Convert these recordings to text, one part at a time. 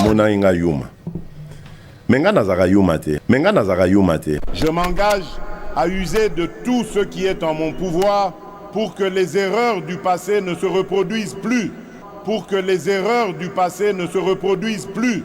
bamona inga yuma. Menga nazaka yuma te. Menga nazaka yuma te. Je m'engage à user de tout ce qui est en mon pouvoir pour que les erreurs du passé ne se reproduisent plus. Pour que les erreurs du passé ne se reproduisent plus.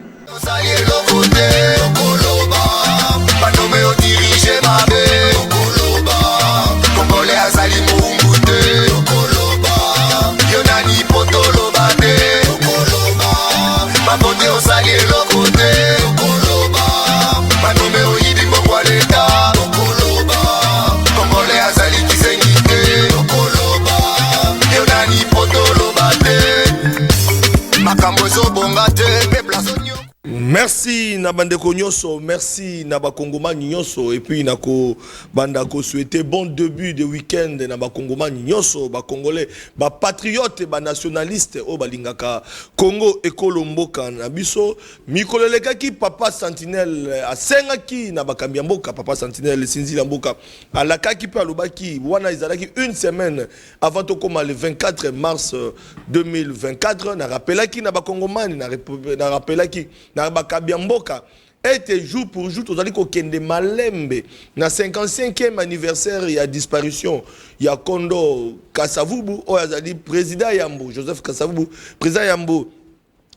Merci Nabandeko Nyoso, merci Nabakongoma Nyoso, et puis Nako Bandako souhaiter bon début de week-end Nabakongoma Nyoso, ba Congolais, ba patriote, ba nationaliste, o balingaka Congo Ekolomboka Nabiso, Mikoleleka ki Papa Sentinelle, a Sengaki Nabakambiamboka, Papa Sentinelle, Sinzi Lamboka, à la Kaki Palubaki, Wana Izalaki, une semaine avant Tokoma le 24 mars 2024, na rappelaki Nabakongomani, na rappelaki Kabiamboka était jour pour jour tous ko kende malembe na 55e anniversaire ya disparition ya Kondo Kasavubu o azali président Yambo Joseph Kasavubu président Yambo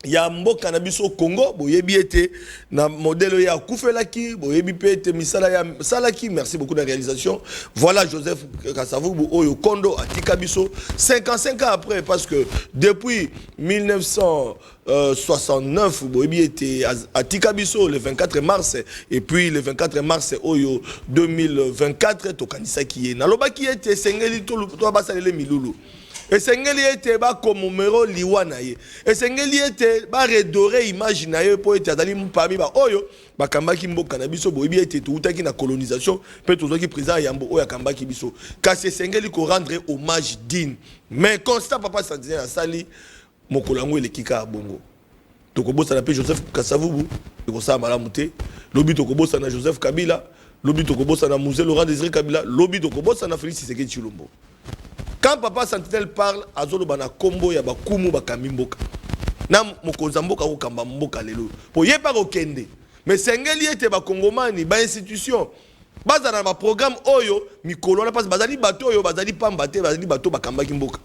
Yambo Cannabis Congo boyebi ete na modèle ya kufelaki boyebi pe ete misala ya salaki. Merci beaucoup de la réalisation. Voilà Joseph Kasavubu oyo Kondo atika biso 55 ans après, parce que depuis 1969 boyebi ete atika biso le 24 mars, et puis le 24 mars oyo 2024 tokanisa ki na lobaki ete sengeli to basalele milulu. Et sengeli ete ba komomero liwa na ye. Et sengeli ete ba redorer image na ye po ete azali parmi ba oyo ba kambaki mboka na biso boyebi ete tutaki na colonisation pe tozoki président Yambo oyo kambaki biso. Kasi sengeli ko rendre hommage digne. Mais constat Papa Sentinelle asali mokolango elekika bongo. Tokobosa na pe Joseph Kasavubu, tokosa malamu te. Lobi tokobosa na Joseph Kabila, lobi tokobosa na Mzee Laurent Désiré Kabila, lobi tokobosa na Félix Tshisekedi Tshilombo. Quand Papa Sentinelle parle, azolo bana kombo ya bakumu bakamimboka. Na mokonzamboka ko kamba mboka lelo. Po yepa ko kende. Mais sengeli ete ba kongomani ba institution. Bazana ba programme oyo mikolo na passe bazali bato oyo bazali pambate bazali bato bakambaki mboka.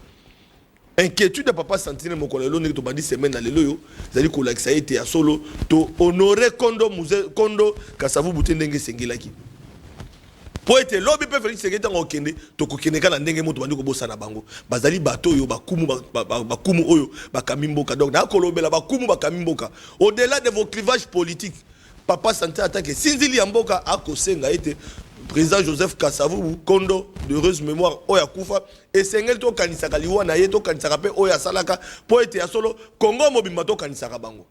Inquiétude de Papa Sentinelle mokolelo ne to bandi semaine na lelo yo. Zali ko lakisa ete ya solo to honorer Kondo Mzee Kondo Kasavubu ndenge sengelaki. Po ete lobi pe Félix Tshisekedi tango okende to kokende kana ndenge moto bandi ko bosa na bango bazali bato oyo bakumu oyo bakamimboka. Donc na kolobela bakumu bakamimboka au-delà de vos clivages politiques. Papa Sentinelle attaque Sinzili Yamboka akosenga ete président Joseph Kasavubu Kondo de heureuse mémoire oya kufa et sengel to kanisaka liwa na ye to kanisaka pe oya salaka po ete ya solo Congo mobimba to kanisaka bango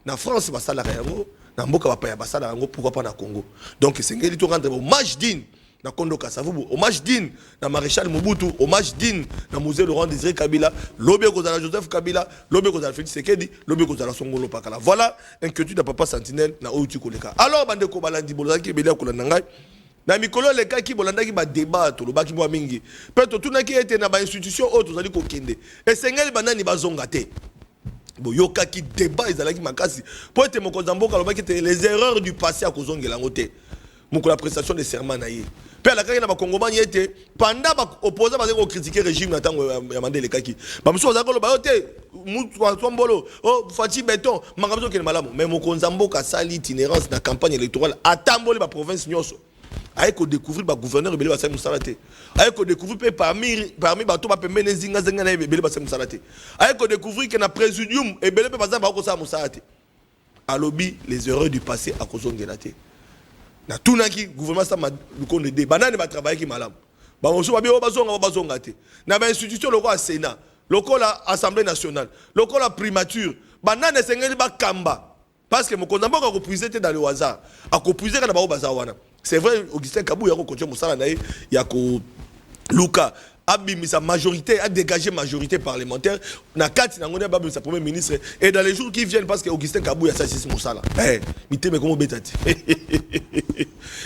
na France basalaka yango na mboka bapaya basala yango, pourquoi pas na Congo. Donc sengeli to rendre hommage digne na Kondo Kasavubu, hommage digne na Maréchal Mobutu, hommage digne na Mzee Laurent Désiré Kabila, lobe kozala Joseph Kabila, lobe kozala Félix Tshisekedi, lobe kozala Songolo Pakala. Voilà inquiétude de Papa Sentinelle na Outi Koleka. Alors bande ko balandi bolaki belia kolanda ngai na mikolo leka ki bolandaki ba débat to lobaki mwa mingi pe to tunaki ete na ba institution o to zali ko kende esengeli banani bazonga te boyoka ki débat ezalaki makasi po ete mokonzamboka lobaki te les erreurs du passé a kozongela ngote moko la prestation de serment na ye pe la kaki na ba kongomani ete pendant ba opposant ba ko critiquer régime na tango ya Mandela kaki ba mso za ko ba yote mutu wa tombolo o fati béton mangamzo ke malamu mais mokonzamboka sali itinérance na campagne électorale atamboli ba province nyoso aye ko découvrir ba gouverneur ebele ba sa musalate aye ko découvrir parmi bato ba pembene zinga zinga na ebele ba sa musalate aye ko découvrir que na présidium ebele pe ba za ba ko sa musalate alobi les erreurs du passé a kozongela te na tunaki gouvernement sa ma lukonde de banane ba travailler ki malamu ba moso ba bio bazonga te na ba institution loko a Sénat loko la Assemblée nationale loko la primature banane sengeli ba kamba parce que mokonzamboka ko puiser te dans le hasard a ko puiser kana ba baza wana. C'est vrai, Augustin Kabou yako continue musala nae yako Luka abimisa majorité a dégagé majorité parlementaire na kati na ngone babu sa premier ministre et dans les jours qui viennent parce que Augustin Kabou ya sasi musala miteme komo betati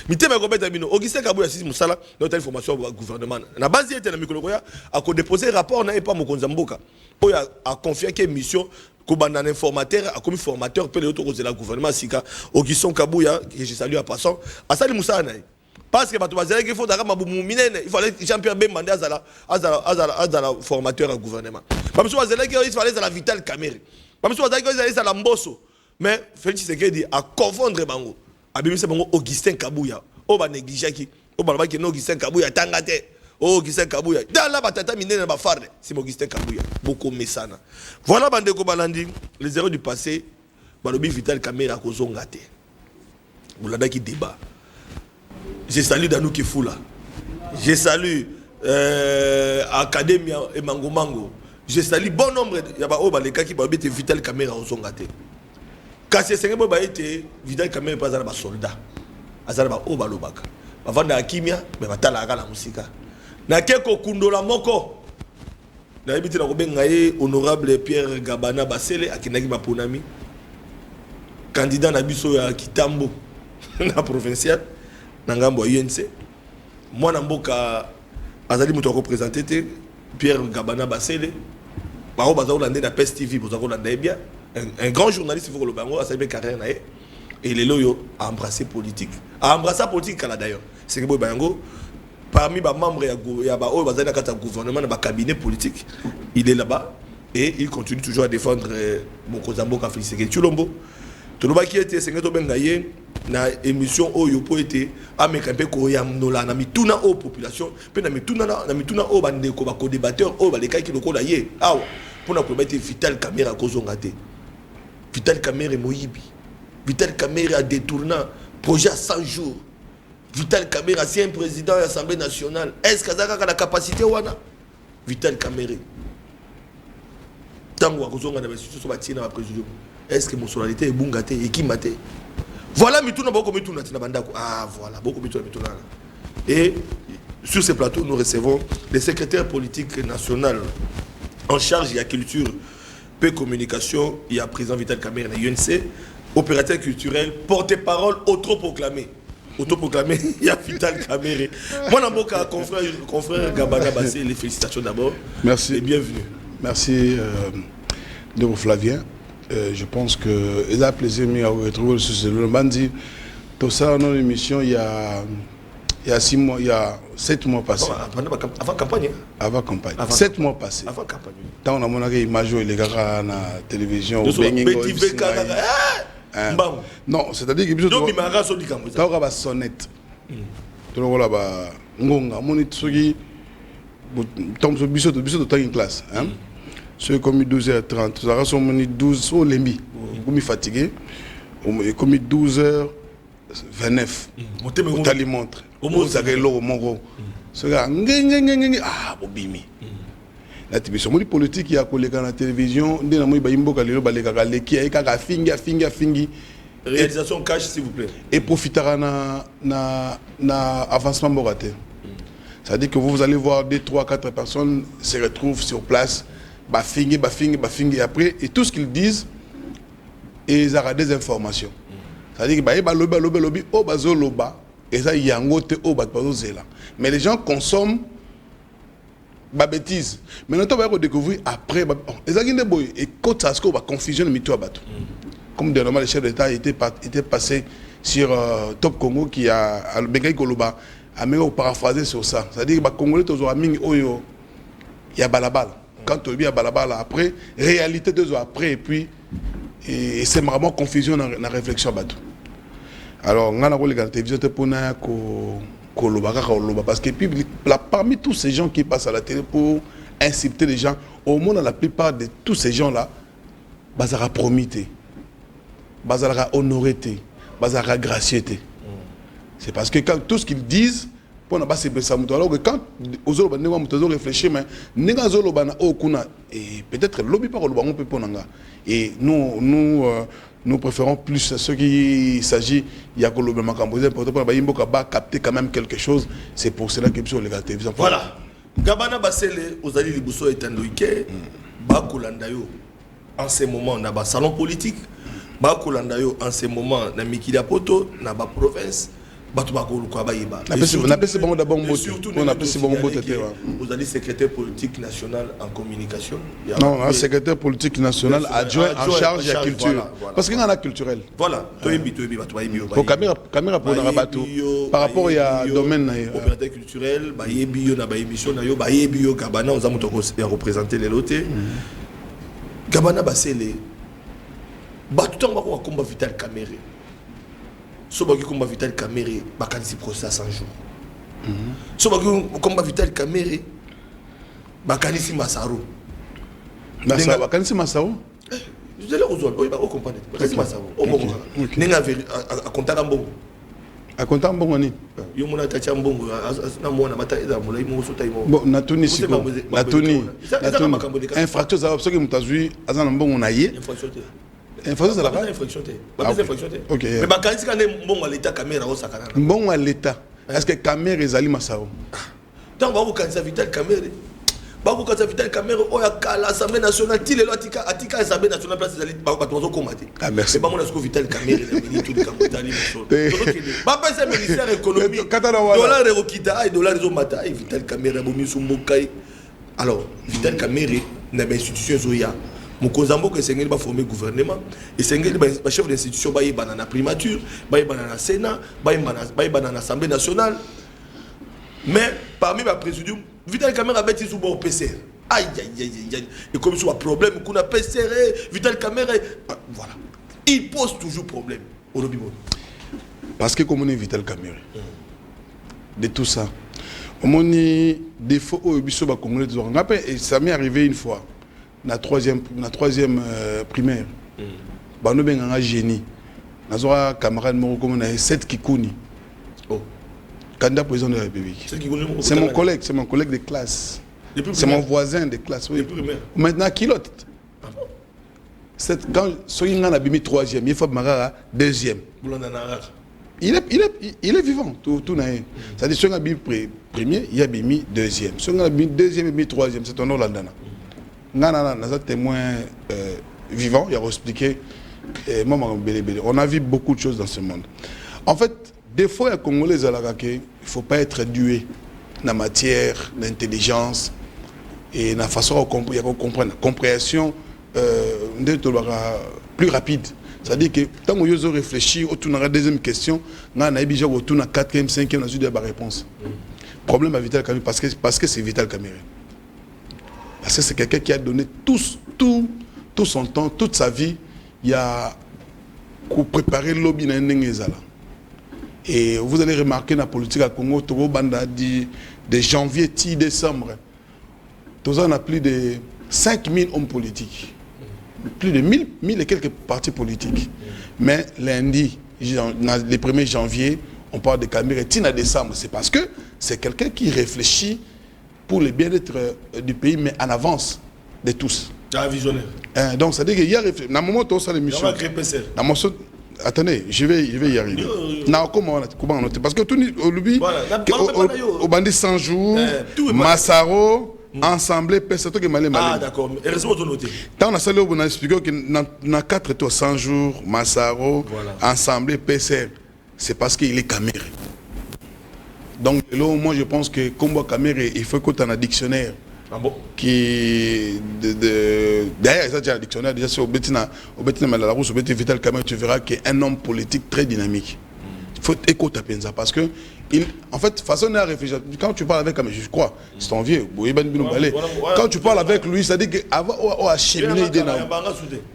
miteme ko beta bino Augustin Kabou ya sasi musala notre information au gouvernement na base était na mikolo ya a ko déposer rapport na pas mokonzamboka oya a confié que mission Kobanda un informateur, a commis formateur, peut le gouvernement Sika, Augustin Kabouya, que je salue à passant, à Salim Moussa. Parce que il faut il fallait Jean-Pierre Bembandé à formateur au gouvernement. Il fallait à la Vital Kamere. Il fallait à la Mbosso. Mais Félix Tshisekedi a confondre Bango. Abimisa Bango Augustin Kabouya. On va négliger qui. On va que Augustin Kabouya tangate. Augustin Kabouya. Dans la batata mine na bafarde, c'est Augustin Kabouya. Beaucoup mesana. Voilà Bandeko Balandi, les erreurs du passé. Balobi Vital Kamere à Kozongate. Vous l'avez qui débat. Je salue Danou Kifula. Je salue Academia et Mango Mango. Je salue bon nombre de les cas qui ont été Vital Kamere au Zongate. Quand c'est ce que été Vital Kamere pas un soldat. Azarba Obalobaka. Avant de la Kimia, mais Matala la musique. Na keko kundola moko. Na habité na Robengaye, honorable Pierre Gabana Basele, Akinagi Maponami. Candidat na biso ya Kitambo, na provincial. Nangambo UNC. Moi Namboka Azali Mouto représenté Pierre Gabana Basele. Baro Bazao Landé na PES TV pour Zako Landébia. Un grand journaliste il faut que le bango a salué carrière naé. Et les loyo a embrassé politique. A embrassé la politique d'ailleurs. C'est que Bango parmi les membres il y a un gouvernement dans cabinet politique. Il est là-bas et il continue toujours à défendre Mokozambo Kafliseke Tulombo. Toloba qui était Sengeto Bengaye na émission Oyo po été amekape ko yamnola na mituna o population pe na mituna o bandeko ba ko débatteur o ba les cas qui lokola yé aw pour na ko mettre Vital Kamere kozongate. Vital Kamere moyibi. Vital Kamere a détourné projet à 100 jours. Vital Kamere ancien président de l'Assemblée nationale. Est-ce que ça a la capacité wana? Vital Kamere. Tango kozonga na institution ba tina ba président. Est-ce que mon solidité est bungate et qui mate? Voilà, mituna beaucoup mituna tina bandako. Ah voilà, beaucoup mituna. Et sur ce plateau, nous recevons le secrétaire politique national en charge de la culture, peu communication, il y a président Vital Kamere de UNC, opérateur culturel, porte-parole autoproclamé. Autoproclamé, il y a Vital Kamere. Mon amour, confrère Gabana Bassé, les félicitations d'abord. Merci. Et bienvenue. Merci de vous Flavien. Je pense que il a plaisir de vous retrouver sur le Bandi. Tout ça dans l'émission il y a 6 mois, il y a 7 mois passés. Avant campagne. Avant campagne. 7 mois passés. Avant campagne. Tant on a mon image les gars à la télévision. Non, c'est-à-dire que donc il m'a rassuré comme ça. Tant on a sonnette. Donc on a ba ngonga monitsugi tombe sur biso de temps en classe, hein. C'est comme 12h30, ça reste comme 12 au lembi. Comme fatigué, comme 12h29. On t'a montre. Vous avez l'eau mon gros. Ce gars, ah bobimi. La télévision politique il y a collègue dans la télévision, dès la moi baimbo kalelo baleka leki ay kaka fingi. Réalisation cash s'il vous plaît. Et profitera na avancement moraté. Ça veut dire que vous allez voir 2, 3, 4 personnes se retrouvent sur place. Bafingi, et après, et tout ce qu'ils disent, ils auront des informations. C'est-à-dire que lobby, et ça, il y a un autre, mais les gens consomment des bêtises. Mais nous avons découvert après, et quand ça se confusion de bateau. Comme dernièrement, le chef d'État était passé sur Top Congo qui a Bengaï Koloba, a même paraphrasé sur ça. C'est-à-dire que les Congolais, il y a balabal. Quand tu es à balabala après, réalité 2 jours après, et puis c'est vraiment confusion dans la réflexion. Alors, on a la télévision parce que parmi tous ces gens qui passent à la télé pour inciter les gens, au moins la plupart de tous ces gens-là, bazara promité, bazara honorité, bazara graciété. C'est parce que quand tout ce qu'ils disent, alors que quand aux autres réfléchir mais et peut-être lobby par le peut et nous préférons plus ce qui s'agit il y a pour capter quand même quelque chose. C'est pour cela que sur les télévisions. Voilà. Gabana Basele Ozali Libuso et Tandoike Bakulandayo en ce moment na salon politique Bakulandayo en ce moment na Mikila Poto na ba province Vous allez secrétaire politique national en communication. Non, un secrétaire politique national adjoint en charge de la culture. Parce qu'il y a la culturelle. Voilà. Caméra pour par rapport à domaine. Opérateur culturel, bio na émission na yo, bio Gabana, on a représenté les lotés. Gabana basele. Tout le temps combat Vital Kamere. So baki combat Vital Kamere, bakanisi procès à 100 jours. So baki combat Vital Kamere, bakanisi Massaro. Bakanisi Massaro? Vous allez comprendre. Bakanisi Massaro. Nenga à contact mbongo. À contact mbongo ni? Yo mona tacha mbongo na mona mata eza mola imo so taimo. Bon, natuni siko. Natuni. Infraction ça parce que mutazui azana mbongo na ye. Infraction ça la infraction. OK. Mais bakanisi kana mbongo l'état caméra au sakana. Mbongo à l'état. Est-ce que caméra ezali Massaro? Tant ba ko kanisa Vital Kamere. Ba ko kanisa Vital Kamere o ya l'Assemblée nationale ti le atika Assemblée nationale place ezali ba ko tozo komati. Ah merci. Mais ba mona sko Vital Kamere na mini tout de kamotali moso. Ba pa c'est ministère économie. Dollar rekita et dollar zo mata et Vital Kamere bomi sumbokai. Alors Vital Kamere na institution zoya. Mokozambo que sengeli ba former gouvernement et sengeli ba chef d'institution ba yebana na primature, ba yebana na Sénat, ba yebana na Assemblée nationale. Mais parmi ma présidium, Vital Kamere a bêti sous bon PCR. Aïe aïe aïe aïe. Et comme sur un problème qu'on a PCR, Vital Kamere, voilà. Il pose toujours problème au lobby. Parce que comme on est Vital Kamere, de tout ça, on a des fois au biso ba congolais et ça m'est arrivé une fois. La troisième primaire. Bano benga génie. Nazora camarade moko comme na 7 Kikuni. Oh. Candidat président de la République. C'est mon collègue de classe. C'est mon voisin de classe. Oui. Maintenant Kilote. Quand Soyinga a bimi 3e, il faut Marara 2e. Il est vivant tout naé. Ça dit Soyinga bimi premier, il a bimi 2e. Soyinga bimi 2e et bimi 3e, c'est un Hollandais. Nous témoin vivant, il a expliqué. On a vu beaucoup de choses dans ce monde. En fait, des fois, les Congolais, il ne faut pas être doué dans la matière d'intelligence et dans la façon de comprendre. La compréhension plus rapide. C'est-à-dire que tant que vous réfléchissez, autour de la deuxième question, on a déjà autour de la 4e, 5e, on a eu des réponses. Problème à Vital Kamere, parce que c'est Vital Kamere. Parce que c'est quelqu'un qui a donné tout son temps, toute sa vie, il a préparé le lobby dans Ndengezala. Et vous allez remarquer dans la politique à Congo, Togo Banda dit de janvier à décembre, on a plus de 5000 hommes politiques, plus de 1000 et quelques partis politiques. Mais lundi, les 1er janvier, on parle de Kamere, Tina décembre, c'est parce que c'est quelqu'un qui réfléchit pour le bien-être du pays, mais en avance de tous. Tu as un visionnaire. Donc, ça veut dire qu'il y a réfléchi. Dans le moment où on a l'émission. Attendez, je vais y arriver. Comment on note? Parce que tout au bandit 100 jours, Massaro, Ensemble, c'est toi qui m'a dit. Ah, d'accord. Et raison de noter. Tant on a salué, on a expliqué que dans 4 tours, 100 jours, Massaro, Ensemble, PCR, c'est parce qu'il est Kamere. Donc là, moi je pense que Combo Kamere, il faut que tu aies un dictionnaire. Ah bon? Qui derrière ça, tu as un dictionnaire. Déjà, sur Betina Malarousse, au Betina Vital Kamere, tu verras qu'il est un homme politique très dynamique. Il faut écouter ça parce que, en fait, façon à réfléchir. Quand tu parles avec Kamere, je crois, c'est ton vieux, quand tu parles avec lui, ça dit qu'avant à cheminer l'idée.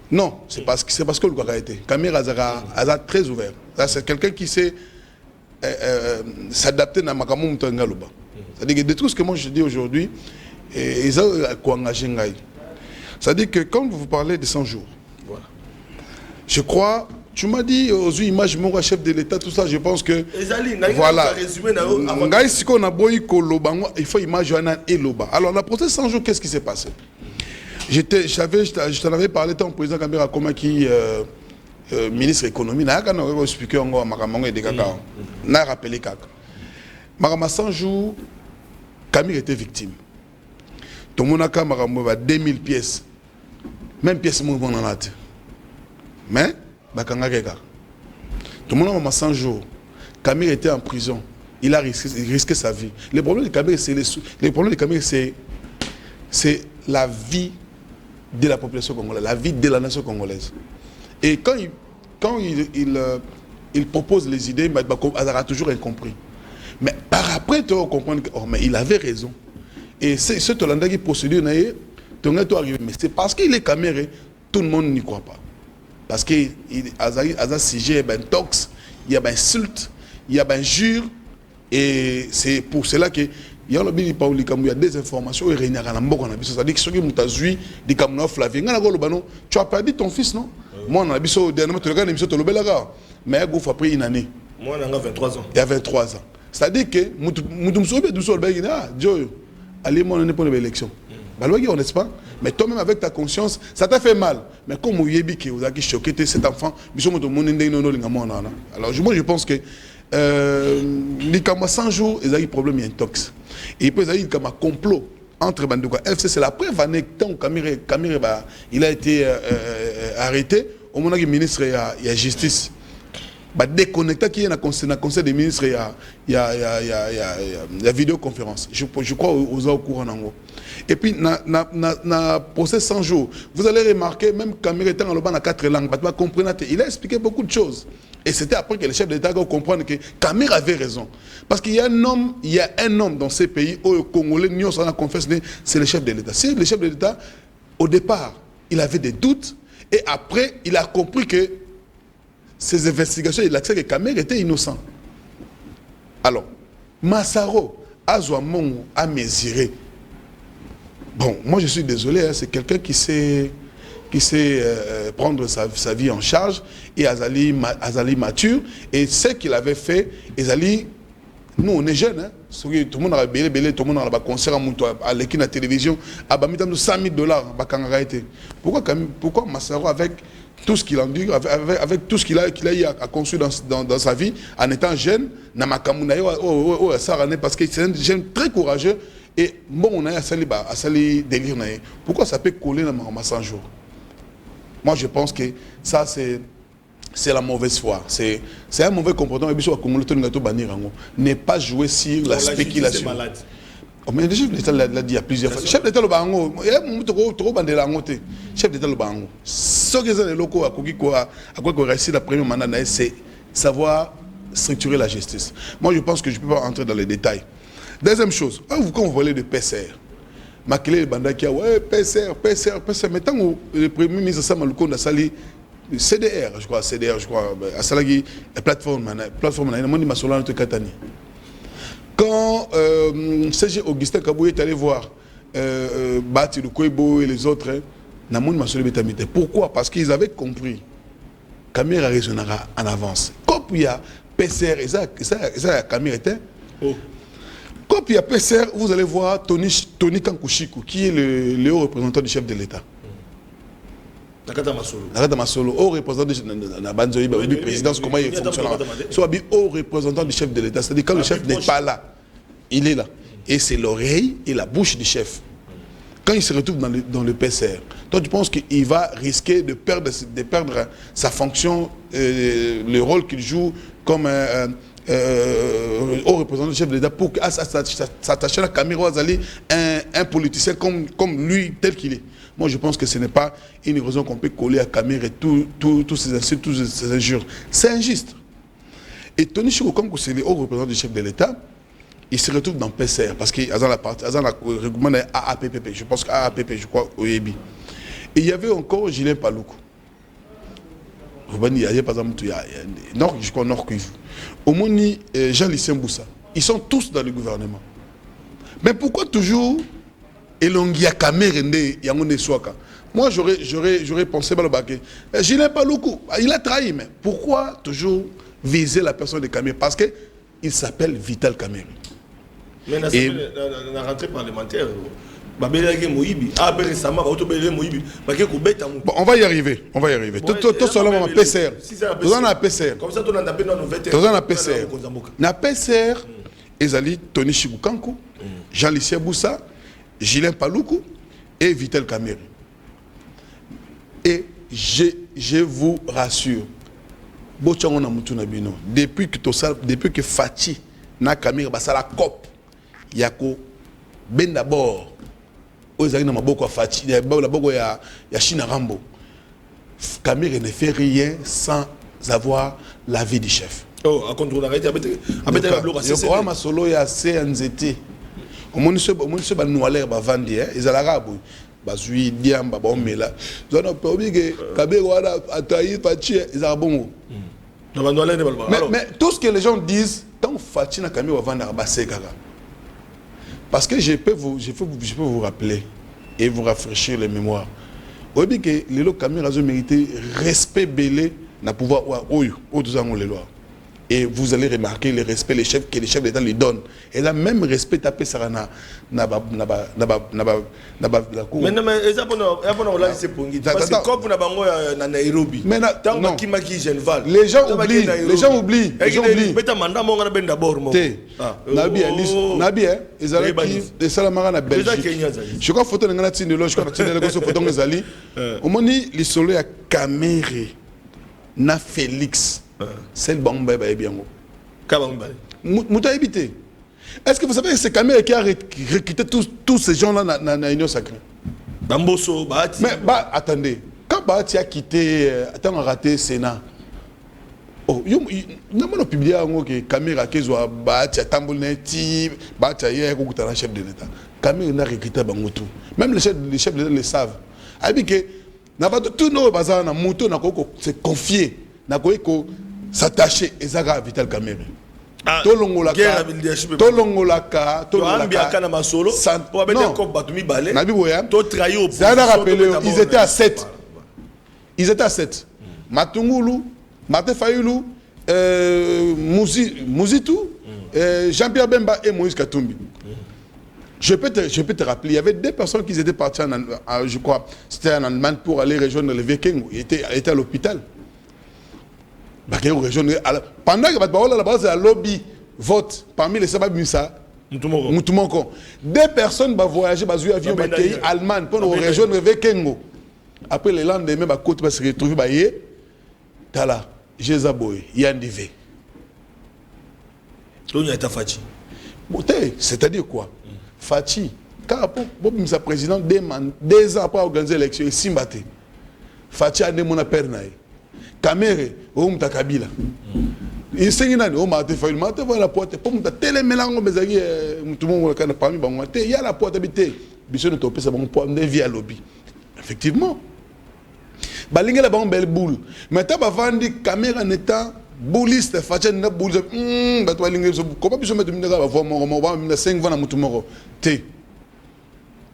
Non, c'est parce que le gars a été. Kamere a très ouvert. C'est quelqu'un qui sait s'adapter à Makamou Mutangaloba. C'est-à-dire que de tout ce que moi je dis aujourd'hui, ils ont engagé. C'est-à-dire que quand vous parlez de 100 jours, voilà. Je crois, tu m'as dit aux images, mon chef de l'État, tout ça, je pense que. Voilà. Il faut image et Loba. Alors, la procès 100 jours, qu'est-ce qui s'est passé? Je t'en avais parlé, ton président Kamera Koma qui. Ministre économie, n'a pas expliqué encore Makamango et des cacao. N'a rappelé Kaka. Makama 100 jours, Camille était victime. Tout le monde a 2000 pièces. Même pièces, moi, on en a. Mais, Bakanga Keka. Tout le monde a 100 jours. Camille était en prison. Il a risqué sa vie. Le problème de Camille, c'est la vie de la population congolaise, la vie de la nation congolaise. Et quand il propose les idées, il a toujours incompris. Mais par après, tu vas comprendre que mais il avait raison. Et c'est ce Hollandais qui procédure, mais c'est parce qu'il est caméré, tout le monde n'y croit pas. Parce qu'il a un sujet, il y a un tox, il y a un insulte, il y a un jure. Et c'est pour cela que il y a des informations, c'est-à-dire que ceux qui m'ont dit tu as perdu ton fils, non? Moi, on a dit mais après une année. Moi, on a 23 ans. Il y a 23 ans. C'est-à-dire que allez, moi, on n'est pas une élection. N'est-ce pas? Mais toi-même, avec ta conscience, ça t'a fait mal. Mais comme vous avez choqué cet enfant, alors moi, je pense que les 100 jours, ils ont eu problème, il y a un tox. Et puis, ils ont eu un complot entre Bandouka. FC, c'est la preuve année que Camille, il a été arrêté. Au moment où le ministre il y a justice. Déconnecté qui est dans le conseil des ministres, il y a vidéoconférence. Je crois aux au courant. Et puis, dans le procès 100 jours, vous allez remarquer, même Camille était en 4 langues, il a expliqué beaucoup de choses. Et c'était après que le chef d'État a compris que Camille avait raison. Parce qu'il y a un homme dans ces pays, où les Congolais, c'est le chef de l'État. C'est le chef de l'État, au départ, il avait des doutes, et après, il a compris que ces investigations, il a dit que Camille était innocent. Alors, Massaro, Azouamon, a mesuré. Bon, moi je suis désolé, hein, c'est quelqu'un qui sait prendre sa vie en charge, et Azali mature, et ce qu'il avait fait, Azali, nous on est jeunes, hein, tout le monde a belé, tout le monde a un concert à la télévision, à $100,000, pourquoi Massaro, avec tout ce qu'il a dit, avec tout ce qu'il a eu à construire dans sa vie, en étant jeune, parce que c'est un jeune très courageux, et bon, on a à sali délire. Pourquoi ça peut coller dans ma 100 jours? Moi, je pense que ça, c'est la mauvaise foi. C'est un mauvais comportement. Ne pas jouer sur la spéculation. Oh, mais le chef d'État l'a dit à plusieurs fois. Le chef d'État chef d'État ce que les locaux à quoi réussir la première mandat, c'est savoir structurer la justice. Moi, je pense que je ne peux pas entrer dans les détails. Deuxième chose, quand vous voulez de PCR, Makele Banda qui a ouais, PCR. Mais tant que le premier ministre Samalouko a sali CDR, je crois, à Salagi, plateforme, quand CG Augustin Kabou est allé voir Bati Lukwebo et les autres, pourquoi? Parce qu'ils avaient compris. Camille raisonnera en avance. Quand il y a PCR, et ça Camille était. Quand il y a PCR, vous allez voir Tony Kankushiku, qui est le haut représentant du chef de l'État. Nakata Masolo, haut représentant de la Banzoï, la présidence, comment il fonctionne. Soit haut représentant du chef de l'État. C'est-à-dire quand le chef n'est pas là, il est là. Et c'est l'oreille et la bouche du chef. Quand il se retrouve dans le PCR, toi tu penses qu'il va risquer de perdre sa fonction, le rôle qu'il joue comme au représentant du chef de l'État pour s'attacher à Camille Ouazali, un politicien comme lui, tel qu'il est. Moi, je pense que ce n'est pas une raison qu'on peut coller à Camille et tous ces insultes, toutes ces injures. C'est injuste. Et Tony Chiko, comme c'est le haut représentant du chef de l'État, il se retrouve dans PCR parce qu'il y a le règlement de AAPP, je pense qu'AAPP, je crois, au EBI. Et il y avait encore Julien Paloukou. Il y a par exemple, Nord, je crois, Nord Kivu. Au Moni, Jean-Lucien Boussa. Ils sont tous dans le gouvernement. Mais pourquoi toujours Elongia Kamerende Yangone Swaka? Moi, j'aurais pensé que Julien Paloukou, il a trahi, mais pourquoi toujours viser la personne de Kamere? Parce qu'il s'appelle Vital Kamere. Mais dans la rentrée parlementaire, on va y arriver. Tout seulement PCR. Tout en PCR. Comme ça, tout en PCR. Na PCR, Ezali Tony Chibukankou, Jean-Lucien Boussa, Julien Paloukou et Vital Kamere. Et je vous rassure, bochango na mutu na bino depuis que Fachi na Camille basala cop yako ben d'abord ozali na maboko ya Fachi ya maboko ya China Rambo. Camille ne fait rien sans avoir l'avis du chef. Oh, à contrôler arrêté avec la bloc assez. Yo ma solo ya CNZT. Au moins ce ba noaler ba vandi ezalaka boy. Bazui diamba ba omela. Zona pas obligé Camille wana atayi Fachi ezalaka bongo. Mais tout ce que les gens disent, tant Fachi na Camille va vendre ba sekaka. Parce que je peux vous rappeler et vous rafraîchir les mémoires. Vous voyez que les lois Camille a mérité respect belé na pouvoir ou tous les lois. Et vous allez remarquer le respect que les chefs d'État lui donnent. Et là même respect tapé ça na cour. Mais non mais ça pour nous là c'est pour parce que comme na bango na Nairobi. Mais tant qui Genval. Les gens oublient. Mais ta mandat mon na ben d'abord mon. Nabi Ezalaki de Salamara na Belgique. Je crois photo ngana tindi lo je crois tindi ko so photo ngazali. Omoni li solo ya Caméré na Félix. C'est le bon bébé bien. Mouta évité. Est-ce que vous savez que c'est Camille qui a recruté tous ces gens-là dans l'Union sacrée? Bamboso, Bahati. Mais attendez, quand Bahati a quitté, attends, on a raté Sénat. Oh, nous avons publié que Camille a quitté Bahati a tambourné, Bahati a hier un chef de l'État. Camille n'a recruté Bangotou. Même les chefs de l'État le savent. Alors que tous nos bazars na moto na koko se confier, na koko s'attacher Ezaga Vital Camille. Tolongolaka ils étaient à 7. Matungulu, Martin Fayoulou, Mouzitou, Jean-Pierre Bemba et Moïse Katumbi. Je peux te rappeler, il y avait deux personnes qui étaient parties, je crois, c'était en Allemagne pour aller rejoindre le Viking. Il était à l'hôpital. Pendant que la base de la lobby vote parmi les sabbats Moussa, Moutoumoko, deux personnes vont voyager dans un avion allemand pour rejoindre le Viking. Après le lendemain, la côte va se retrouver Tala, Jézaboy, Yandivé. C'est-à-dire quoi? Fachi, quand le président demande 2 ans après organiser l'élection, il s'y battait. Fachi a demandé à Pernaï. Caméré, au Kabila. Il s'est dit, oh, Martin Fayoul, Martin Fayoul la porte. Pour me télé mélange, mais tout le monde a parmi il y a la porte habitée. Bisson est topé, ça va me via lobby. Effectivement. Balinga la belle boule. Mais tu as vendu caméra en étant bouliste, Fachi n'a boule. Comment puis-je mettre une voir mon 5 ans à Moutoumoro? Té.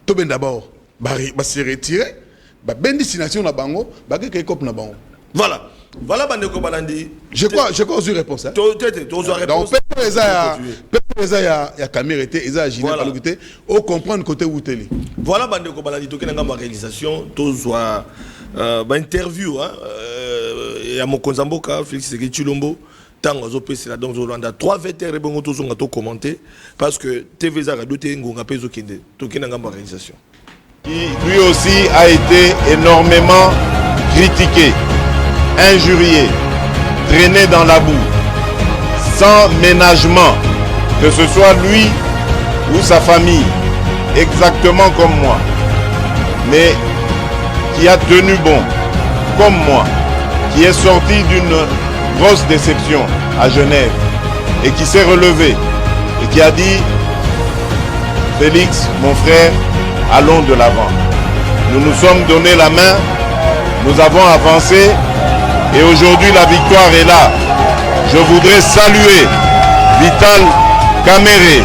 Tout bien d'abord. Bah se retirer. Bah ben destination na bango. Bah que cop na bango. Voilà. Voilà Bandeko Balandi. Je crois aux réponses. Donc il y a caméra était il y a Gina Palogité au comprendre côté où télé. Voilà Bandeko Balandi to kenanga ma réalisation to soit interview et à mon Konzamboka Félix Sekedi Chilombo tango zo pesi donc Zolanda 3 VTR bongo to zonga to commenter parce que TV za radio te ngonga pezo kende to kenanga ma réalisation. Qui lui aussi a été énormément critiqué, injurié, traîné dans la boue, sans ménagement, que ce soit lui ou sa famille, exactement comme moi, mais qui a tenu bon, comme moi, qui est sorti d'une grosse déception à Genève et qui s'est relevé et qui a dit « Félix, mon frère, allons de l'avant. Nous nous sommes donné la main, nous avons avancé et aujourd'hui la victoire est là. Je voudrais saluer Vital Caméré.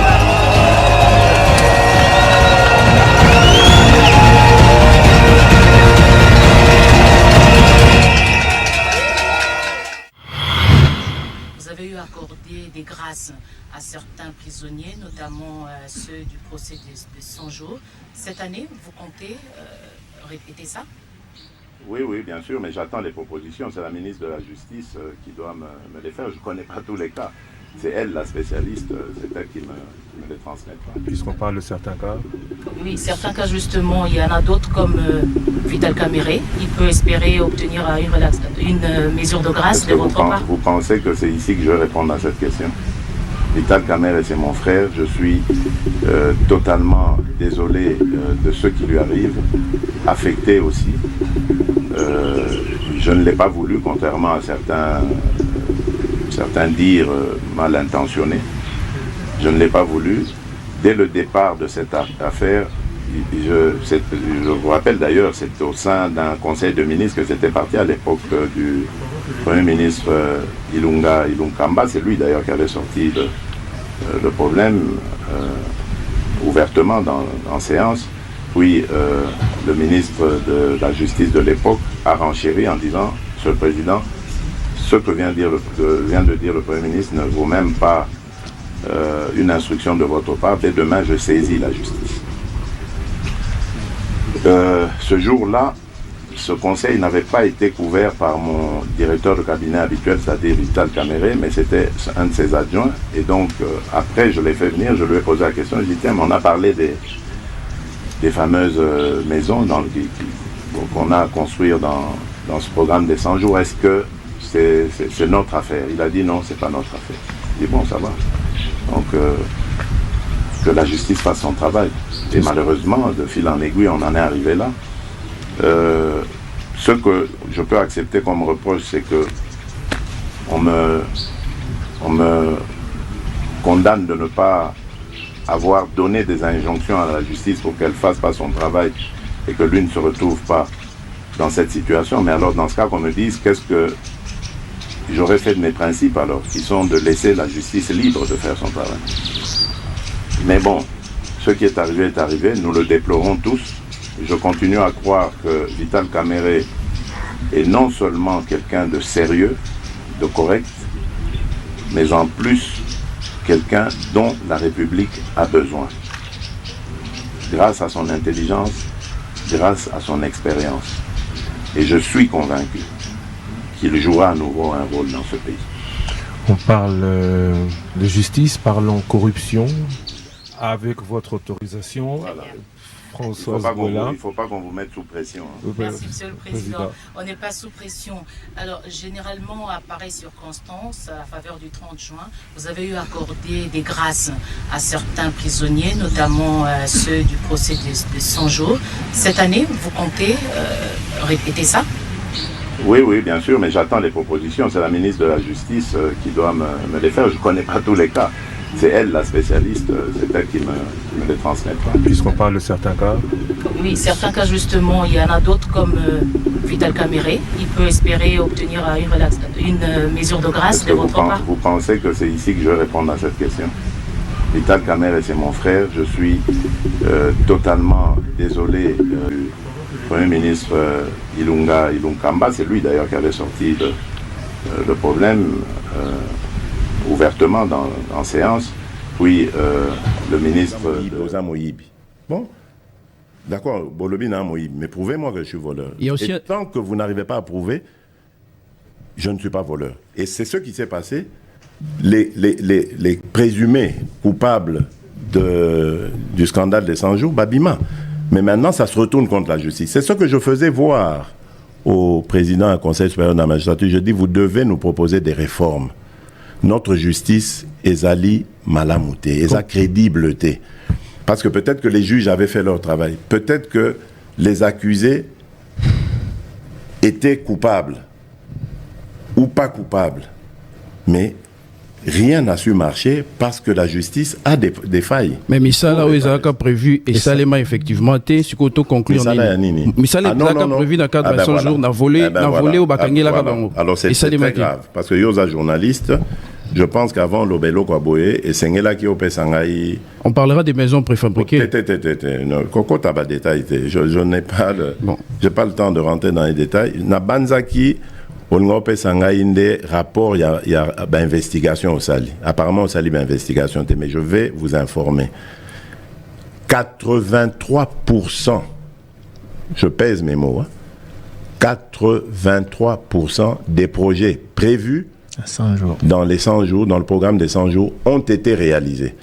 Vous avez eu accordé des grâces à certains prisonniers, notamment ceux du procès de 100 jours. Cette année, vous comptez répéter ça? Oui, bien sûr, mais j'attends les propositions. C'est la ministre de la Justice qui doit me les faire. Je ne connais pas tous les cas. c'est elle la spécialiste, c'est elle qui me les transmettra. Puisqu'on parle de certains cas. Oui, certains cas justement, il y en a d'autres comme Vital Caméré. Il peut espérer obtenir une mesure de grâce de votre part. Vous pensez que c'est ici que je vais répondre à cette question? Vital Caméré, c'est mon frère. Je suis totalement désolé de ce qui lui arrive, affecté aussi. Je ne l'ai pas voulu, contrairement à certains dires mal intentionnés. Je ne l'ai pas voulu. Dès le départ de cette affaire, je vous rappelle d'ailleurs, c'est au sein d'un conseil de ministres que c'était parti à l'époque du Premier ministre Ilunga Kamba. C'est lui d'ailleurs qui avait sorti le problème ouvertement en séance. Puis le ministre de la Justice de l'époque a renchéri en disant, Monsieur le Président, ce que vient de dire le Premier ministre ne vaut même pas une instruction de votre part. Dès demain, je saisis la justice. Ce jour-là, ce conseil n'avait pas été couvert par mon directeur de cabinet habituel, c'est-à-dire Vital Caméré, mais c'était un de ses adjoints. Et donc, après, je l'ai fait venir, je lui ai posé la question, je lui ai dit, tiens, mais on a parlé des fameuses maisons qu'on a à construire dans ce programme des 100 jours. Est-ce que c'est notre affaire? Il a dit non, c'est pas notre affaire. Je dis bon, ça va. Donc, que la justice fasse son travail. Et malheureusement, de fil en aiguille, on en est arrivé là. Ce que je peux accepter comme reproche, c'est que on me condamne de ne pas avoir donné des injonctions à la justice pour qu'elle fasse pas son travail et que lui ne se retrouve pas dans cette situation. Mais alors, dans ce cas, qu'on me dise qu'est-ce que j'aurais fait de mes principes alors, qui sont de laisser la justice libre de faire son travail. Mais bon, ce qui est arrivé, nous le déplorons tous. Je continue à croire que Vital Caméré est non seulement quelqu'un de sérieux, de correct, mais en plus quelqu'un dont la République a besoin. Grâce à son intelligence, grâce à son expérience. Et je suis convaincu qu'il jouera à nouveau un rôle dans ce pays. On parle de justice, parlons corruption. Avec votre autorisation, voilà. Françoise Il ne faut pas qu'on vous mette sous pression. Hein. Merci, Monsieur le Président. On n'est pas sous pression. Alors, généralement, à pareille circonstance, à la faveur du 30 juin, vous avez eu accordé des grâces à certains prisonniers, notamment ceux du procès de 100 jours. Cette année, vous comptez répéter ça? Oui, bien sûr, mais j'attends les propositions. C'est la ministre de la Justice qui doit me les faire. Je ne connais pas tous les cas. C'est elle la spécialiste, c'est elle qui me les transmettra. Puisqu'on parle de certains cas. Oui, certains cas justement, il y en a d'autres comme Vital Caméré. Il peut espérer obtenir une mesure de grâce de votre part. Vous pensez que c'est ici que je vais répondre à cette question? Vital Caméré, c'est mon frère. Je suis totalement désolé du Premier ministre Ilunga Kamba. C'est lui d'ailleurs qui avait sorti le problème. Ouvertement en séance, puis le ministre Bon, d'accord, Bolobi n'a Moïb, mais prouvez-moi que je suis voleur. Et tant que vous n'arrivez pas à prouver, je ne suis pas voleur. Et c'est ce qui s'est passé. Les présumés coupables du scandale des 100 jours, Babima. Mais maintenant, ça se retourne contre la justice. C'est ce que je faisais voir au président du Conseil supérieur de la magistrature. Je dis, vous devez nous proposer des réformes. Notre justice est allée malamouté, est crédible. Parce que peut-être que les juges avaient fait leur travail. Peut-être que les accusés étaient coupables ou pas coupables. Mais rien n'a su marcher parce que la justice a des failles. Mais Misala, où ils ont prévu, et ça, effectivement, c'est ce qu'on conclut en ligne. Misala, ils ont prévu dans le cadre de 100 jours, n'a volé au Bakangi. Alors c'est très grave, parce que Yosa journaliste. Je pense qu'avant l'Obelo Kwaboye et Sengela qui opé Sangaï. On parlera des maisons préfabriquées. Coco Taba détail. Je n'ai pas j'ai pas le temps de rentrer dans les détails. Nabanzaki, on opé Sangaï des rapports, il y a investigation au Sali. Apparemment au Sali investigation, mais je vais vous informer. 83%, je pèse mes mots, 83% des projets prévus 100 jours. Dans les 100 jours, dans le programme des 100 jours, ont été réalisés.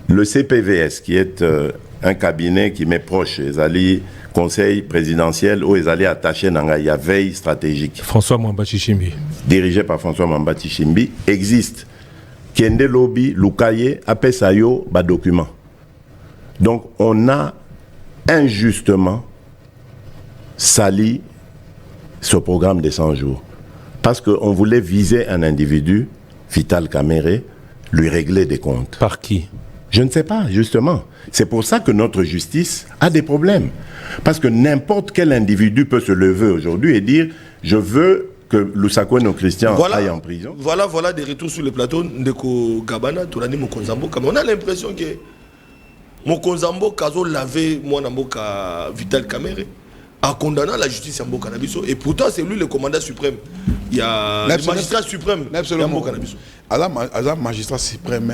Le CPVS, qui est un cabinet qui m'est proche, les alliés conseil présidentiel où ils allaient attacher dans la veille stratégique. François Mwamba Chichimbi. Dirigé par François Mwamba Chichimbi, existe. Kende Lobby, Lukaye, Apesayo, bas document. Donc on a injustement sali ce programme des 100 jours. Parce qu'on voulait viser un individu, Vital Kamerhe, lui régler des comptes. Par qui? Je ne sais pas, justement. C'est pour ça que notre justice a des problèmes. Parce que n'importe quel individu peut se lever aujourd'hui et dire « Je veux que Lusakoueno Christian aille en prison ». Voilà des retours sur le plateau de Gabana, Tourani Mokonzambo. On a l'impression que Mokonzambo Kazo l'avait, moi, Namboka Vital Kamerhe, a condamné la justice en Mboka Nabiso. Et pourtant, c'est lui le commandant suprême. Il y a le magistrat suprême. Absolument. Le magistrat suprême,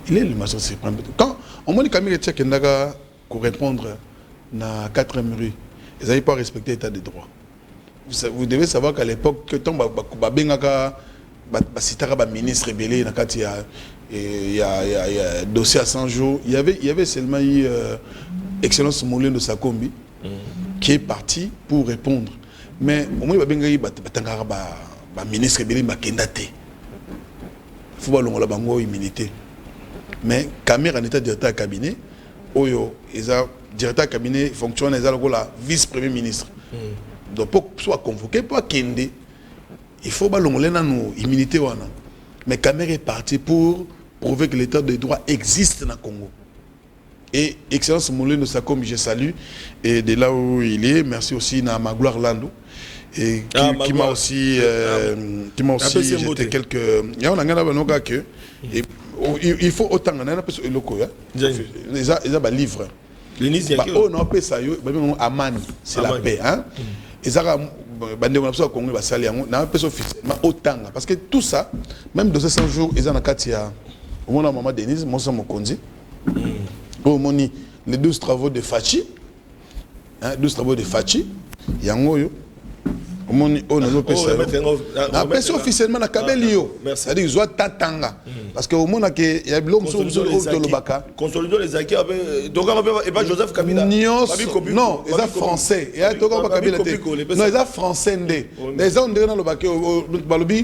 il est le magistrat suprême. Quand on m'a dit Kamerhe Tchèque pour répondre à 4e rue, ils n'avaient pas respecté l'état de droit. Vous devez savoir qu'à l'époque, que tant ministre rebellé, il y a dossier à 100 jours, il y avait seulement eu Excellence Moulin de Sakombi qui est parti pour répondre. Mais au moins, il y a un ministre rebellé qui a été. Il faut que la immunité. Mais Kamerhe en état directeur de cabinet, directeur de cabinet fonctionne la vice-premier ministre. Donc pour soit convoqué, pour Kende, il faut que nous immunité. Mais Kamerhe est parti pour prouver que l'état de droit existe dans le Congo. Et Excellence Moulin de Sakom, je salue. Et de là où il est, merci aussi à Magloire Landou. Et qui m'a aussi jeté quelques. Il faut autant de locaux. Ils ont des livres. On a ça, Amani, c'est la paix. Ils ont parce que tout ça, même de ces 100 jours, ils ont au moins maman Denise, Monsa Mokonzi, au moni les 12 travaux de Fachi, 12 travaux de Fachi, Yangoyo. On a appelé officiellement la Kabelio. C'est-à-dire qu'ils ont tatanga. Parce que au monde il y a l'homme sur le Lobaka. Consolidons les acquis. Et pas Joseph Kabila. Non, ils sont français. Non, ils sont français. Les gens dans le Lobaka, Balobi,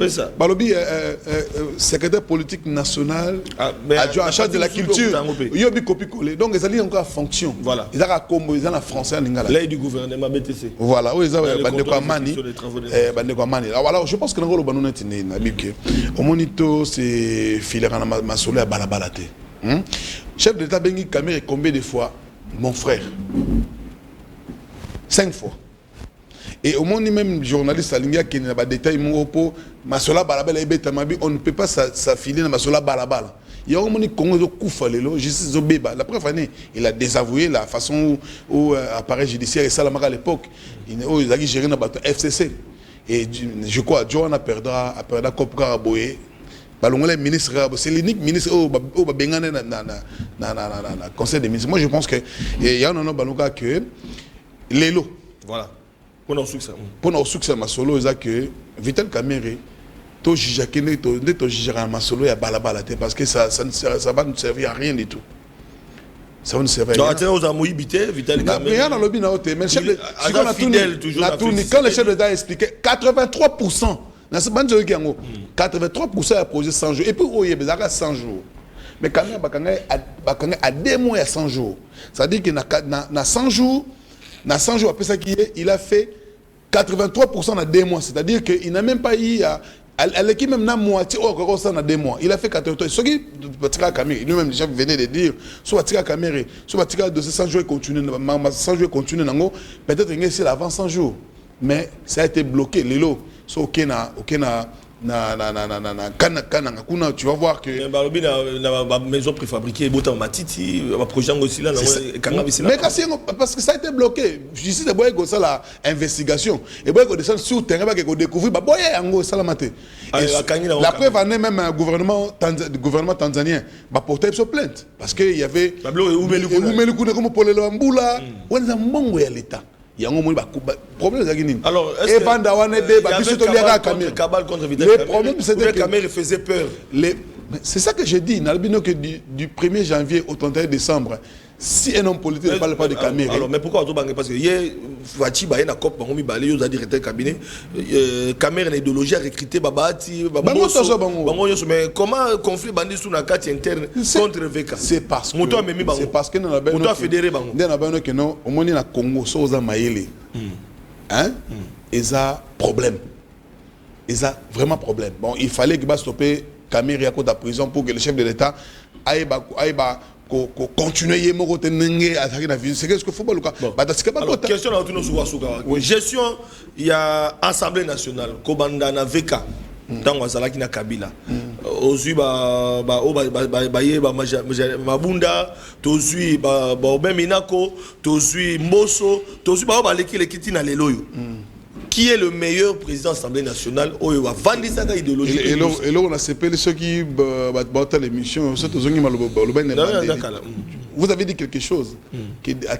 secrétaire politique national, adjoint à charge de la culture. Ils ont copié-collé. Donc ils ont encore fonction. Ils ont combo, ils ont français. L'aide du gouvernement BTC. Voilà, ils ont Mani. Alors, je pense que dans le banon au monito c'est filera ma soleil à balabalate. Chef d'État Bengi Kamerhe combien de fois mon frère 5 fois. Et au monde même journaliste Alinga qui n'a pas détail mon repos ma sola balabala et betamabi on ne peut pas s'affiler dans ma sola balabala. Il y a un moment Congo Koufa lelo justice Zobeba. La preuve année il a désavoué la façon où appareil judiciaire et Salamara à l'époque il a géré dans le FCC et je crois Johanna perdra Kopka Boye. Ministre, c'est l'unique ministre au Bengane na conseil des ministres. Moi je pense que il y a un baluka que Lelo voilà pour nos succès. Pour nos succès ma solo c'est que Vital Kamerhe to jijakene to jijara ma solo ya balabala parce que ça va nous servir à rien du tout. Ça va nous servir à rien. Donc aux amoyibité Vital Kamerhe. Rien dans le lobby na hôtel mais chef quand le chef de l'État expliquait 83% 83% a posé 100 jours. Et puis, il y a 100 jours. Mais quand même, à 2 mois, il y a 100 jours. C'est-à-dire qu'il y a 100 jours, après ça, il a fait 83% dans 2 mois. C'est-à-dire qu'il n'a même pas eu. À l'équipe, même dans moitié, dans 2 mois. Il a fait 83%. Ce qui est Kamerhe, lui-même, déjà, venait de dire, soit Kamerhe, soit de 100 jours, continue, 100 jours, continue, peut-être qu'il y a avant 100 jours. Mais ça a été bloqué. Lelo, so tu vas voir que la maison préfabriquée matiti projet aussi là mais parce que ça a été bloqué justice de boye ça la investigation et boye descend sur terrain ba ko découvrir ba boye yango salamate la preuve en est même un gouvernement tanzanien ba porter sur plainte parce que il y avait comme pour le mbula on a mongo ya l'état il y a un moment problème alors et Vandawane débat Kabal contre Vital le problème c'était que Kamer faisait peur. C'est ça que j'ai dit Nalbino que du 1er janvier au 31 décembre si un homme politique ne parle pas de Kamer. Alors mais pourquoi parce que hier Fati ba na cop bango mi balé yo za directeur cabinet Kamer na idéologie a recruté Babati bango mais comment conflit bandit sous la carte interne contre VK c'est parce que dans la Moto fédéré bango dans la que non au moins na Congo so za maïlé hein ils a problème ils a vraiment problème bon il fallait que stopper Kamer à côté de la prison pour que le chef de l'État aille continuer à attaquer la vie. C'est ce qu'il faut pas le cas. Alors, question à tout gestion, il y a Assemblée nationale, Kobanda na VK, dans Wazalaki na Kabila. Ozui Mabunda, Tozui Minako, Tozui Mboso, Tozui Lekiti na Leloyo. Qui est le meilleur président de l'Assemblée nationale où il va vendre sa idéologie? Et là, on a séparé ceux qui battent l'émission. Vous avez dit quelque chose qui est à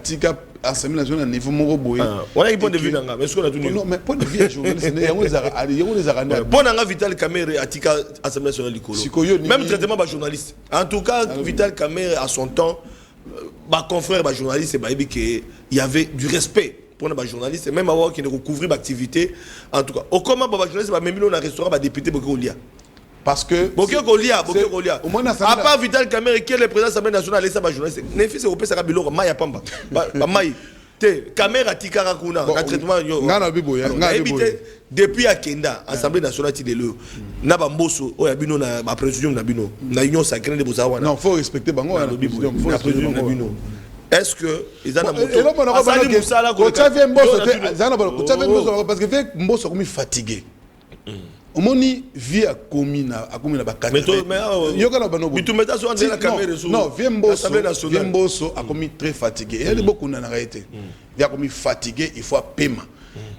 l'Assemblée nationale à niveau Moroboé. On a un point de vue. Mais ce qu'on a tout dit. Non, mais point de vue, il y a des arènes. Bon, on a Vital Kamer à l'Assemblée nationale du Colo. Même traitement par journaliste. En tout cas, Vital Kamer, à son temps, ma confrère, ma journaliste, il y avait du respect. Pour les journalistes, et même avoir qui ne recouvrir l'activité. En tout cas, au comment les journalistes, même dans un restaurant, les députés, parce que. À part Vital Kamer, qui est le président de l'Assemblée nationale, les journalistes, les fils européens, ça va bien, Maya Pamba. Kamer a Tikara Kuna, un traitement. Depuis Akenda, Assemblée nationale, il est là. Naba Mboso, Oyabino, na président Nabino, na union sacrée de Bozawana. Non, il faut respecter Bango. Est-ce que ils ont parce que Mboso comme fatigué. Au moins vie à commune à Bakati. Non, Mboso a commis très fatigué. Il y a beaucoup d'en arrêté. Il a commis fatigué, il faut un paiement.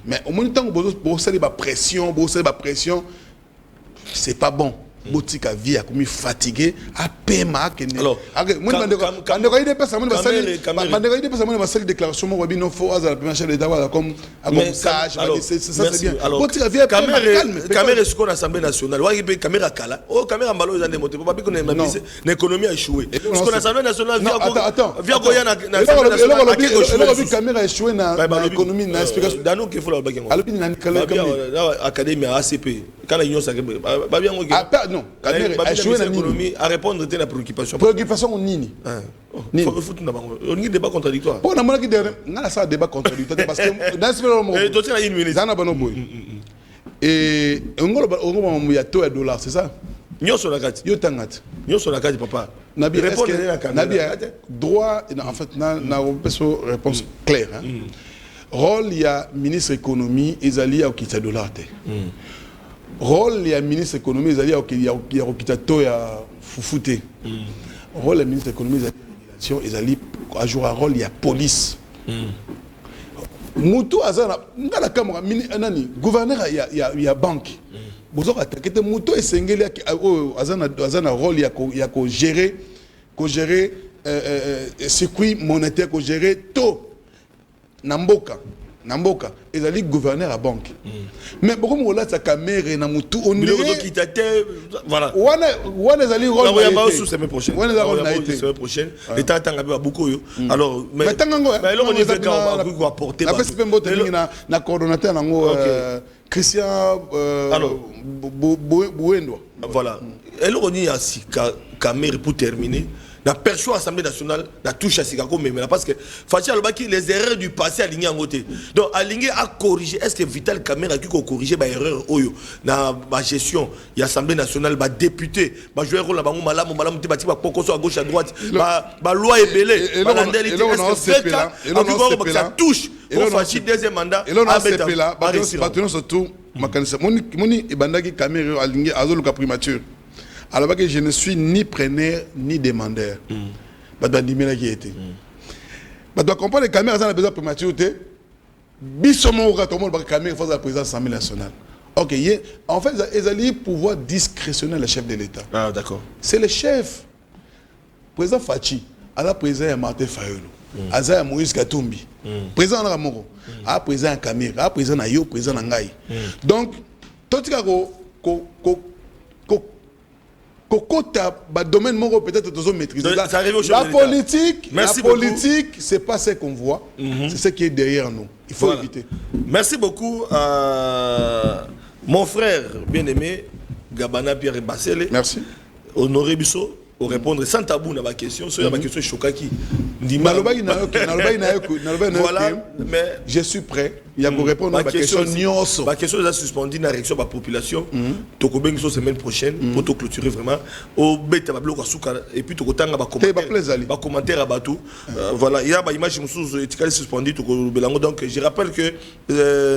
Mais au moins tant que vous avez pression, c'est pas bon. Boutique à vie a commis fatigué à paiement. Alors, quand on a eu des personnes, déclaration, moi, il faut la chef d'État comme cash, ça c'est bien. Boutique à vie, Kamer est ce qu'on a l'Assemblée nationale. Kamer a Kala. Oh, Kamer a malo, ils ont démonté. Pour pas qu'on ait l'économie a échoué. Ce qu'on a l'Assemblée nationale, via Goya, Kamer a échoué dans l'économie, dans l'explication. Dans nous, qu'il faut la baguette. Alors, Académie ACP, quand la Union sacrée, non, Kamer a échoué dans l'économie à répondre à la préoccupation. Préoccupation, Nini. On a un débat contradictoire. On a un débat contradictoire parce que dans ce moment, et on a taux à dollars, c'est ça? Nous sommes sur la carte, papa. Nabi, droit, en fait, on a une réponse claire. Rôle, il y a ministre économie, ils allaient au quitter dollar. Rôle, il y a ministre économie, ils allaient au quitter taux à foufouté. Rôle, le ministre économie, ils allaient à jouer un rôle, il y a police. Moutou Azana, la caméra, gouverneur, il y a banque. Vous avez attaqué Moutou et Sengeli, Azana rôle, il y a qu'à gérer circuit monétaire, qu'à gérer taux. Namboka, ils allaient gouverneur à banque. Mais pourquoi on a sa caméra et Namoutou, on est. Voilà. On est allé rôle. On va sous semaine prochaine. On est semaine prochaine. L'État a beaucoup. Alors, mais là, on est apporter. La fête na coordonnateur Christian Bouendo. Voilà. Et là, on est à caméra pour terminer. La perçue l'Assemblée nationale la touche à Sikako mais parce que Fachi Alobaki les erreurs du passé alignées en côté. Donc aligné à corriger. Est-ce que Vital Kamer a pu corriger les erreurs oyo dans la gestion il y a l'Assemblée nationale ba député ba jouer rôle là ba malamu ti bati ba pokoso à gauche à droite ba loi est belé ba landeli ça touche pour Fachi deuxième mandat et là on a CP là ba surtout makanisa moni ebandaki Kamer aligné azoluka primature. Alors que je ne suis ni preneur ni demandeur. Je dois dire qui était. Je dois comprendre que les caméras ont besoin de prématurité. Bissomo tout le monde va caméra face à la présidence de l'Assemblée nationale. Ok, en fait, ils allaient pouvoir discrétionner le chef de l'État. Ah, d'accord. C'est le chef. Président Fachi, à la présidence Martin Fayolo. Azaya Moïse Katumbi. Président na moko. A président Kamera, a président na yo, président na ngai. Donc tout cas kokota ba domaine moko peut-être tous maîtriser. La politique, c'est pas ce qu'on voit, c'est ce qui est derrière nous. Il faut éviter. Merci beaucoup mon frère bien-aimé Gabana Pierre Bassele. Merci. Honoré Bisso pour répondre sans tabou à ma question. Sur ma question choquaki. Voilà, mais je suis prêt. Il y a pour répondre à ma question. Ma question est suspendue dans la réaction de la population. Tokobeng la semaine prochaine pour te clôturer vraiment. Au bêta bloc et puis tokotanga ba commentaire à bateau. Voilà, il y a une image suspendue donc je rappelle que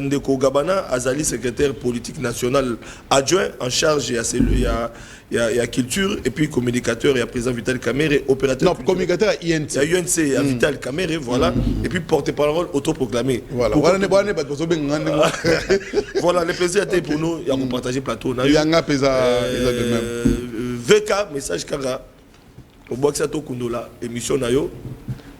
Ndeko Gabana Azali secrétaire politique national adjoint en charge il y a culture et puis communicateur, il y a président Vital Kamere, opérateur. Non, communicateur à INC. Il y a UNC, il y a Vital Kamere, voilà. Et puis porte-parole autoproclamé. Voilà. Voilà, le plaisir était pour nous. Il y a partagé plateau. Il y a un VK, message Kara. Au bois que ça Kundola, émission Nayo.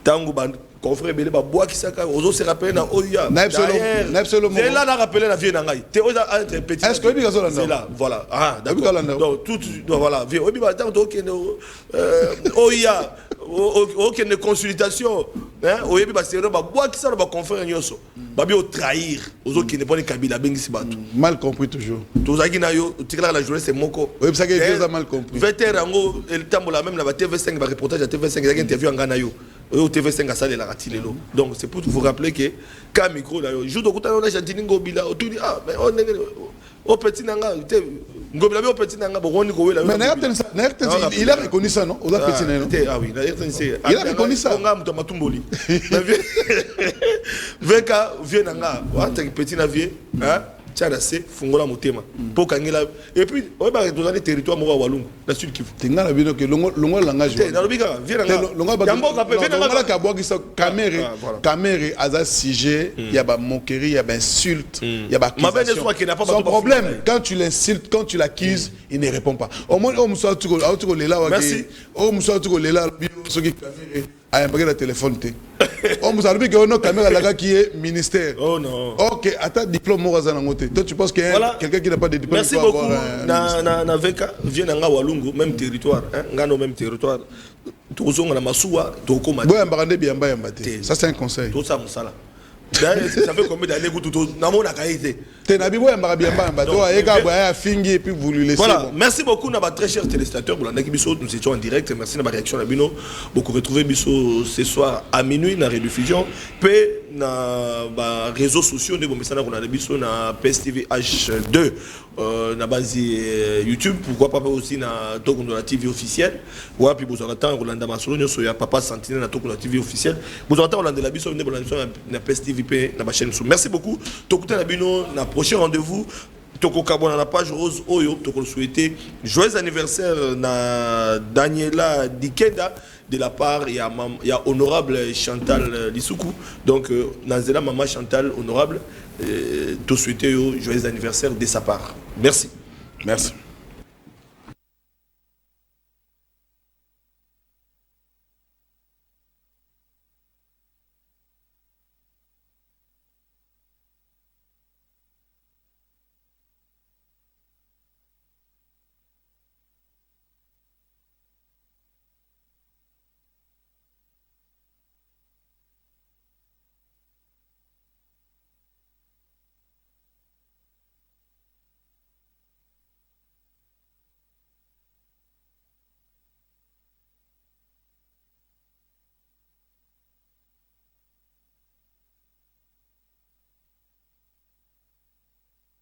Tango confrère Belé, bois qui s'accorde. Aux autres se rappellent dans Oya. C'est là, on rappelle la vie d'Angaï. Tu es un petit. Est-ce que c'est là? Voilà. Ah, d'accord. Donc, tout, voilà. Oya. Aucune consultation. Oya, c'est là, bois qui s'accorde, confrère Nyoso. Babi au trahir. Aux autres qui ne pas les Kabila, Bengi Batou. Mal compris toujours. Tous les Nayo, tu la journée, c'est Moko. Oui, ça qui est mal compris. Vétérango, le temps la même, la TV5, le reportage à TV5, il y a une interview en Ganayo. Au TV5 à salle la ratilelo. Donc c'est pour vous rappeler que quand micro là jour de côté on a jardin ngobila autour dit ah mais on est au petit nanga ngobila au petit nanga bon on go là mais il a reconnu ça non au petit nanga ah oui il a reconnu ça on a mto matumboli veka vie nanga wa petit na vie hein Tchadase, Fungola Motema, Pokangela, et puis, on va dans les territoires Mora Walung, la Sud Kivu. Tinga la bino que longo langage. Dans le biga, viens là. Longo ba. Longo ka bois qui sont caméra, aza sujet, il y a ba moquerie, il y a ba insulte, il y a ba accusation. Son problème, quand tu l'insultes, quand tu l'accuses, il ne répond pas. Au moins, on musa tu go lela wa. Merci. On musa tu go lela bio so qui caméra. Ah, un la téléphone. On vous a dit que notre caméra là qui est ministère. Oh non. Ok, attends, diplôme Morazan Ngote. Toi, tu penses qu'il y a quelqu'un qui n'a pas de diplôme? Merci beaucoup. Na Veka, vient dans Walungu, même territoire. Ngano même territoire. Tout ça, on a Massoua, Toko Mati. Ça, c'est un conseil. Tout ça, Moussala. Ça fait combien d'années que tout le monde a qualité? Voilà, merci beaucoup à très chers téléspectateurs. Nous étions en direct. Merci de la réaction. Beaucoup retrouver Bisso ce soir à minuit dans la rediffusion. Puis, dans les réseaux sociaux, nous avons Bisso dans PSTV H2, dans la base YouTube. Pourquoi pas aussi dans la TV officielle? Ou puis vous avez Rolanda Masolo, il y a Papa Sentinelle dans la TV officielle. Vous avez Rolanda la Bisso dans la PSTV dans ma chaîne. Merci beaucoup. Tokuta Nabino, na prochain rendez-vous. Toko Kabona la page rose Oyo. Toko souhaiter joyeux anniversaire na Daniela Dikenda de la part il y a honorable Chantal Lissoukou. Donc Nazela maman Chantal honorable. Te souhaiter joyeux anniversaire de sa part. Merci. Merci.